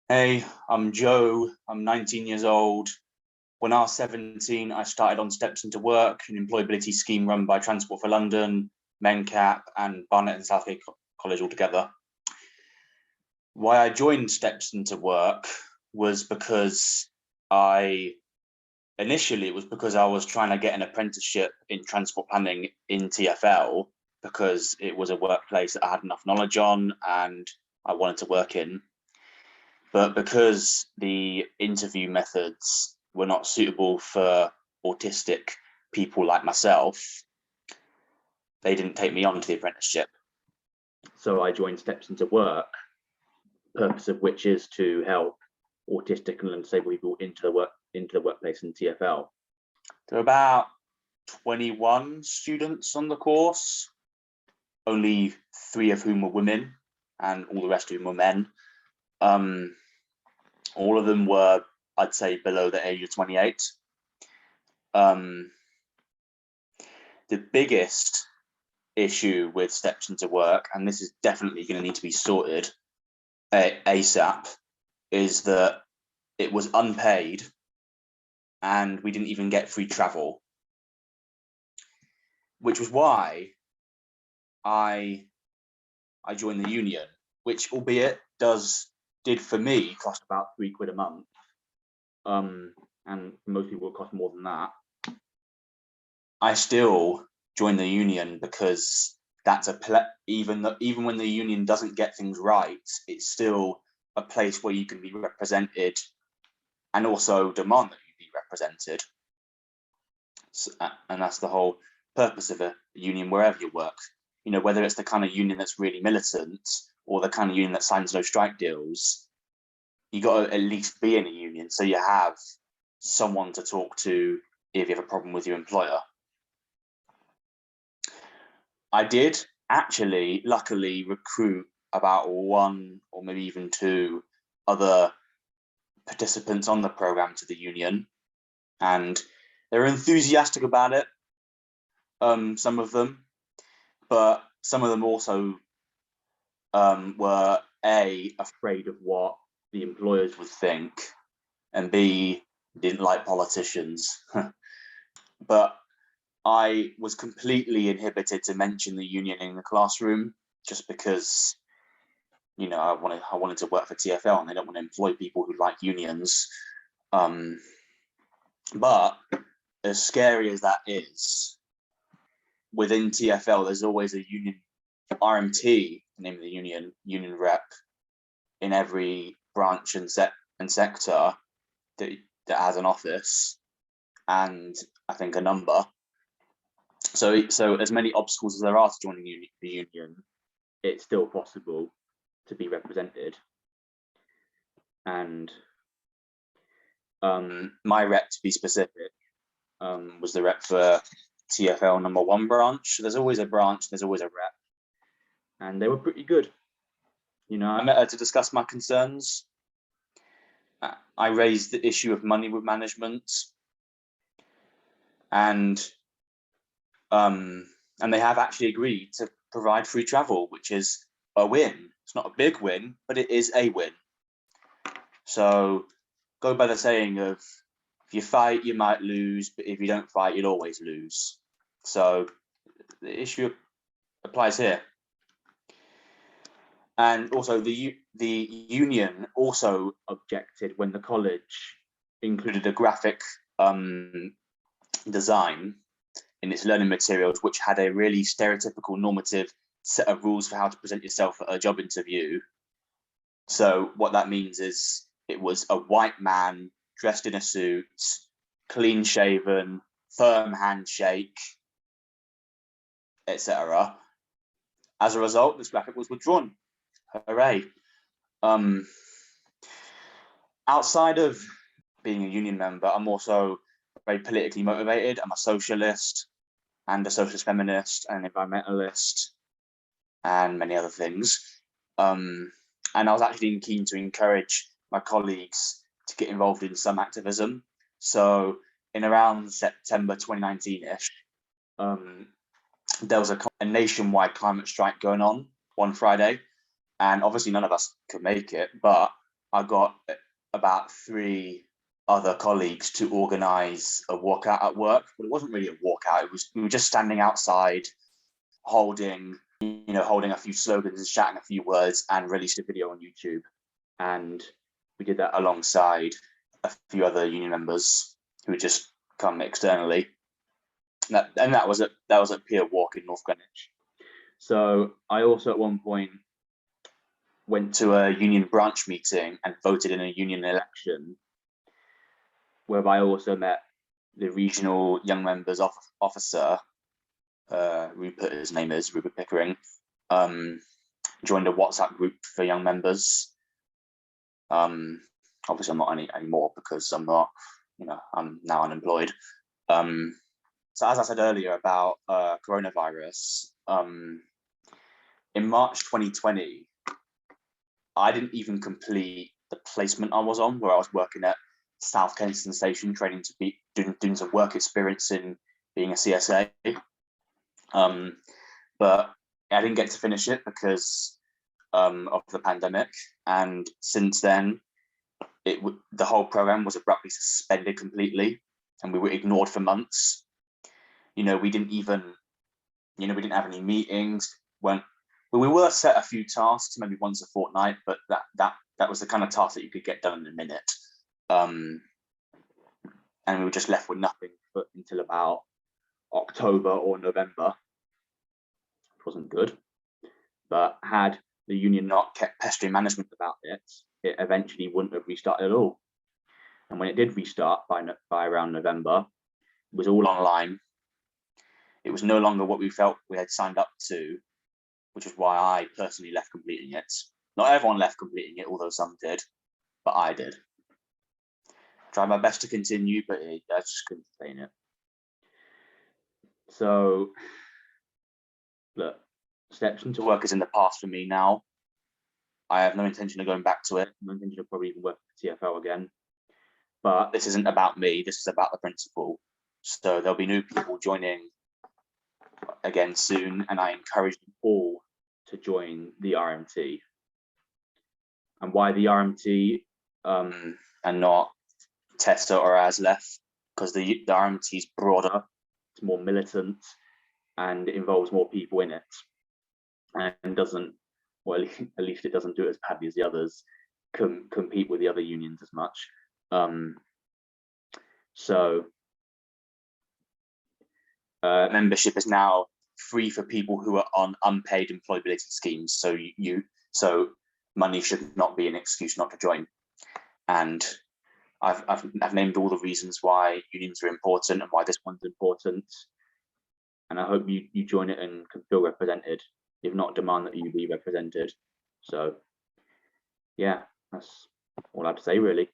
Hey, I'm Joe. I'm 19 years old. When I was 17, I started on Steps into Work, an employability scheme run by Transport for London, MENCAP, and Barnet and Southgate College altogether. Why I joined Steps into Work was because initially it was because I was trying to get an apprenticeship in transport planning in TfL because it was a workplace that I had enough knowledge on and I wanted to work in. But because the interview methods were not suitable for autistic people like myself, they didn't take me on to the apprenticeship. So I joined Steps into Work, purpose of which is to help autistic and disabled people into the workplace in TfL. There are about 21 students on the course, only 3 of whom were women, and all the rest of them were men. All of them were, I'd say, below the age of 28. The biggest issue with Steps into Work, and this is definitely going to need to be sorted ASAP, is that it was unpaid and we didn't even get free travel, which was why I joined the union, which, albeit did for me cost about £3 a month, and most people will cost more than that. I still joined the union because that's even when the union doesn't get things right, it's still a place where you can be represented and also demand that you be represented. So, and that's the whole purpose of a union wherever you work. You know, whether it's the kind of union that's really militant or the kind of union that signs no strike deals, you got to at least be in a union so you have someone to talk to if you have a problem with your employer. I did actually, luckily, recruit about 1 or maybe even 2 other participants on the program to the union, and they're enthusiastic about it. Some of them, but some of them also were A, afraid of what the employers would think, and B, didn't like politicians. But I was completely inhibited to mention the union in the classroom just because, you know, I wanted to work for TfL and they don't want to employ people who like unions. But as scary as that is, within TfL, there's always a union, RMT, the name of the union rep, in every branch and sector that has an office and I think a number. So as many obstacles as there are to joining the union, it's still possible to be represented. And my rep, to be specific, was the rep for TfL number 1 branch. There's always a branch, there's always a rep, and they were pretty good. You know, I met her to discuss my concerns. I raised the issue of money with management, and they have actually agreed to provide free travel, which is a win. It's not a big win, but it is a win. So go by the saying of, if you fight, you might lose, but if you don't fight, you'll always lose. So the issue applies here. And also the union also objected when the college included a graphic design in its learning materials, which had a really stereotypical normative set of rules for how to present yourself at a job interview. So what that means is it was a white man dressed in a suit, clean shaven, firm handshake, etc. As a result, this graphic was withdrawn. Hooray. Outside of being a union member, I'm also very politically motivated. I'm a socialist and a socialist feminist and an environmentalist and many other things. And I was actually keen to encourage my colleagues to get involved in some activism. So in around September 2019-ish, there was a nationwide climate strike going on one Friday. And obviously none of us could make it, but I got about 3 other colleagues to organise a walkout at work, but it wasn't really a walkout. We were just standing outside, holding a few slogans and shouting a few words, and released a video on YouTube. And we did that alongside a few other union members who had just come externally. And that was at Pier Walk in North Greenwich. So I also at one point went to a union branch meeting and voted in a union election, whereby I also met the regional young members officer, Rupert, his name is Rupert Pickering, joined a WhatsApp group for young members. Obviously I'm not anymore because I'm now unemployed. So as I said earlier about coronavirus, in March 2020, I didn't even complete the placement I was on, where I was working at South Kensington Station, training to be doing some work experience in being a CSA. But I didn't get to finish it because of the pandemic, and since then, the whole program was abruptly suspended completely, and we were ignored for months. We didn't have any meetings. We were set a few tasks, maybe once a fortnight, but that was the kind of task that you could get done in a minute. And we were just left with nothing until about October or November. It wasn't good, but had the union not kept pestering management about it eventually wouldn't have restarted at all. And when it did restart by around November, it was all online. It was no longer what we felt we had signed up to, which is why I personally left completing it. Not everyone left completing it, although some did, but I did. I tried my best to continue, but I just couldn't sustain it. So, look, steps into work is in the past for me now. I have no intention of going back to it, no intention of probably even working for TfL again. But this isn't about me, this is about the principal. So there'll be new people joining again soon, and I encourage them all to join the RMT. And why the RMT and not Testa or ASLEF? Because the RMT is broader, it's more militant, and it involves more people in it, and doesn't, well, at least it doesn't do it as badly as the others, compete with the other unions as much. Membership is now free for people who are on unpaid employability schemes. So money should not be an excuse not to join. And I've named all the reasons why unions are important and why this one's important. And I hope you join it and can feel represented. If not, demand that you be represented. So yeah, that's all I have to say really.